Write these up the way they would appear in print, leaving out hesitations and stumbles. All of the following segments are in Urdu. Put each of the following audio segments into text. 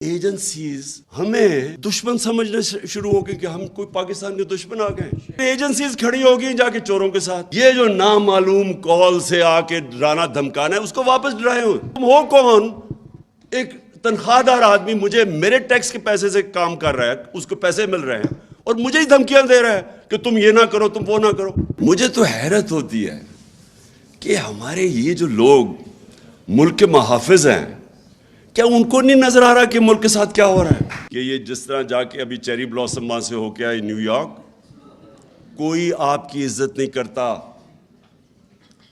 ایجنسیز ہمیں دشمن سمجھنے شروع ہو گئی کہ ہم کوئی پاکستان کے دشمن آ گئے. ایجنسیز کھڑی ہو گئی جا کے چوروں کے ساتھ. یہ جو نامعلوم کال سے آ کے ڈرانا دھمکانا ہے اس کو واپس ڈرائے ہو. تم ہو کون؟ ایک تنخواہ دار آدمی مجھے میرے ٹیکس کے پیسے سے کام کر رہا ہے, اس کو پیسے مل رہے ہیں اور مجھے ہی دھمکیاں دے رہا ہے کہ تم یہ نہ کرو, تم وہ نہ کرو. مجھے تو حیرت ہوتی ہے کہ ہمارے یہ جو لوگ ملک کے محافظ ہیں, کیا ان کو نہیں نظر آ رہا کہ ملک کے ساتھ کیا ہو رہا ہے؟ کہ یہ جس طرح جا کے ابھی چیری بلاسم وہاں سے ہو کے آئے نیو یارک, کوئی آپ کی عزت نہیں کرتا.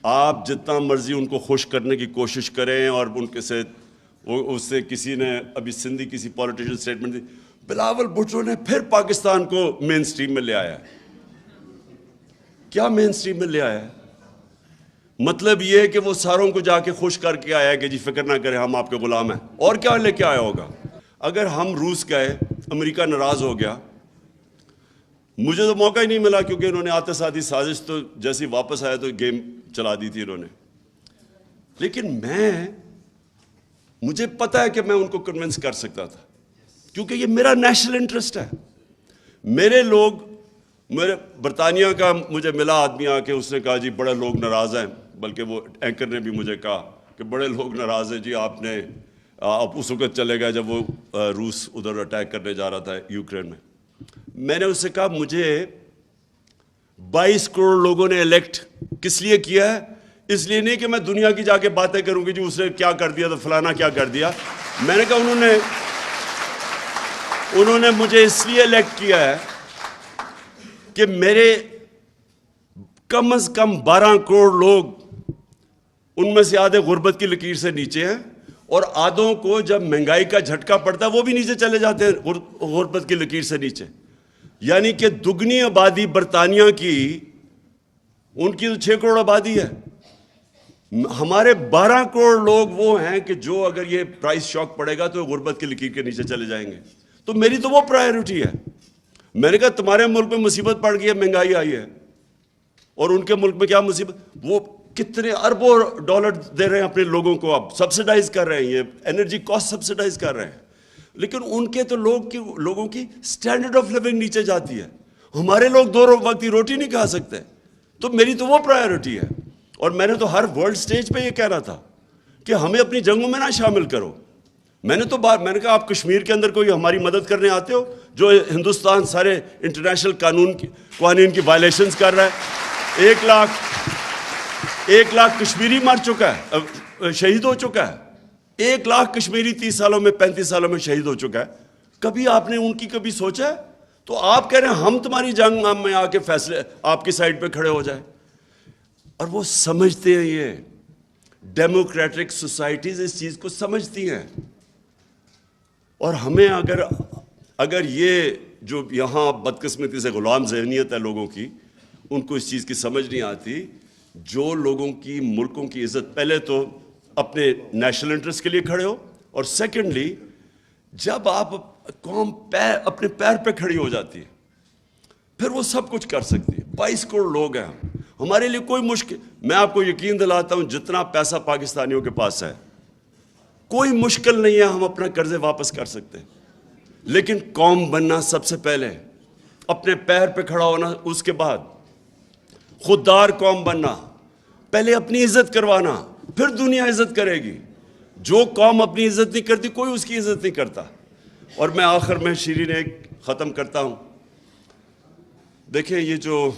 آپ جتنا مرضی ان کو خوش کرنے کی کوشش کریں اور ان کے سے اس سے کسی نے ابھی سندھی کسی پولیٹیشین سٹیٹمنٹ دی, بلاول بھٹو نے پھر پاکستان کو مین سٹریم میں لے آیا ہے. کیا مین سٹریم میں لے آیا ہے؟ مطلب یہ ہے کہ وہ ساروں کو جا کے خوش کر کے آیا ہے کہ جی فکر نہ کریں ہم آپ کے غلام ہیں. اور کیا لے کے آیا ہوگا؟ اگر ہم روس گئے, امریکہ ناراض ہو گیا, مجھے تو موقع ہی نہیں ملا کیونکہ انہوں نے آتے ساتھ ہی سازش تو جیسے واپس آیا تو گیم چلا دی تھی انہوں نے. لیکن مجھے پتا ہے کہ میں ان کو کنونس کر سکتا تھا کیونکہ یہ میرا نیشنل انٹرسٹ ہے. میرے لوگ, میرے برطانیہ کا مجھے ملا آدمی آ کے, اس نے کہا جی بڑے لوگ ناراض ہیں, بلکہ وہ اینکر نے بھی مجھے کہا کہ بڑے لوگ ناراض ہیں جی آپ اس وقت چلے گئے جب وہ روس ادھر اٹیک کرنے جا رہا تھا یوکرین میں. میں نے اس سے کہا مجھے 22 کروڑ لوگوں نے الیکٹ کس لیے کیا ہے؟ اس لیے نہیں کہ میں دنیا کی جا کے باتیں کروں گی جی اس نے کیا کر دیا تو فلانا کیا کر دیا. میں نے کہا انہوں نے مجھے اس لیے الیکٹ کیا ہے کہ میرے کم از کم 12 کروڑ لوگ, ان میں سے آدھے غربت کی لکیر سے نیچے ہیں اور آدھوں کو جب مہنگائی کا جھٹکا پڑتا ہے وہ بھی نیچے چلے جاتے ہیں غربت کی لکیر سے نیچے. یعنی کہ دگنی آبادی برطانیہ کی, ان کی تو 6 کروڑ آبادی ہے. ہمارے 12 کروڑ لوگ وہ ہیں کہ جو اگر یہ پرائس شاک پڑے گا تو غربت کی لکیر کے نیچے چلے جائیں گے. تو میری تو وہ پرائیورٹی ہے. میں نے کہا تمہارے ملک میں مصیبت پڑ گئی ہے, مہنگائی آئی ہے, اور ان کے ملک میں کیا مصیبت, وہ کتنے اربوں ڈالر دے رہے ہیں اپنے لوگوں کو, اب سبسیڈائز کر رہے ہیں, یہ انرجی کاسٹ سبسیڈائز کر رہے ہیں. لیکن ان کے تو لوگوں کی سٹینڈرڈ آف لیونگ نیچے جاتی ہے. ہمارے لوگ 2 وقت کی روٹی نہیں کھا سکتے. تو میری تو وہ پرائیورٹی ہے. اور میں نے تو ہر ورلڈ سٹیج پہ یہ کہنا تھا کہ ہمیں اپنی جنگوں میں نہ شامل کرو. میں نے کہا آپ کشمیر کے اندر کوئی ہماری مدد کرنے آتے ہو جو ہندوستان سارے انٹرنیشنل قوانین کی وائلیشنز کر رہا ہے. 1 لاکھ کشمیری مر چکا ہے, شہید ہو چکا ہے. 1 لاکھ کشمیری 30 سالوں میں 35 سالوں میں شہید ہو چکا ہے. کبھی آپ نے ان کی کبھی سوچا ہے؟ تو آپ کہہ رہے ہیں ہم تمہاری جنگ میں آ کے فیصلے آپ کی سائڈ پہ کھڑے ہو جائیں. اور وہ سمجھتے ہیں, یہ ڈیموکریٹک سوسائٹیز اس چیز کو سمجھتی ہیں. اور ہمیں اگر یہ جو یہاں بدقسمتی سے غلام ذہنیت ہے لوگوں کی, ان کو اس چیز کی سمجھ نہیں آتی. جو لوگوں کی ملکوں کی عزت, پہلے تو اپنے نیشنل انٹرسٹ کے لیے کھڑے ہو, اور سیکنڈلی جب آپ قوم اپنے پیر پہ کھڑی ہو جاتی ہے پھر وہ سب کچھ کر سکتی ہے. 22 کروڑ لوگ ہیں ہمارے لیے کوئی مشکل, میں آپ کو یقین دلاتا ہوں جتنا پیسہ پاکستانیوں کے پاس ہے کوئی مشکل نہیں ہے, ہم اپنا قرضے واپس کر سکتے ہیں. لیکن قوم بننا سب سے پہلے, اپنے پیر پہ کھڑا ہونا, اس کے بعد خوددار قوم بننا, پہلے اپنی عزت کروانا, پھر دنیا عزت کرے گی. جو قوم اپنی عزت نہیں کرتی کوئی اس کی عزت نہیں کرتا. اور میں آخر میں شیرین ایک ختم کرتا ہوں. دیکھیں یہ جو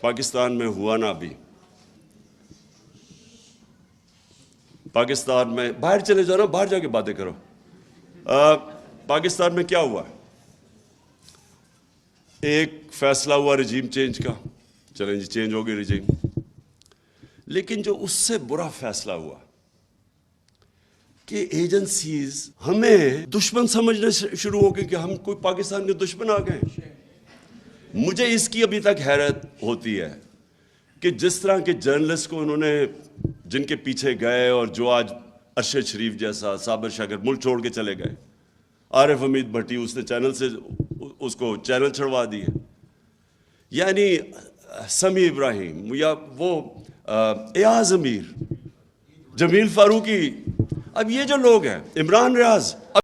پاکستان میں ہوا نا, ابھی پاکستان میں, باہر چلے جاؤ نا, باہر جا کے باتیں کرو. پاکستان میں کیا ہوا؟ ایک فیصلہ ہوا رجیم چینج کا, چلیں جی چینج ہو گئی رجیم. لیکن جو اس سے برا فیصلہ ہوا کہ ایجنسیز ہمیں دشمن سمجھنے شروع ہو گئی کہ ہم کوئی پاکستان کے دشمن آ گئے. مجھے اس کی ابھی تک حیرت ہوتی ہے کہ جس طرح کے جرنلسٹ کو انہوں نے, جن کے پیچھے گئے, اور جو آج ارشد شریف جیسا صابر شاکر ملک چھوڑ کے چلے گئے, عارف حمید بھٹی اس نے چینل سے اس کو چینل چھڑوا دیے, یعنی سمیع ابراہیم, یا وہ ایاز امیر, جمیل فاروقی, اب یہ جو لوگ ہیں, عمران ریاض.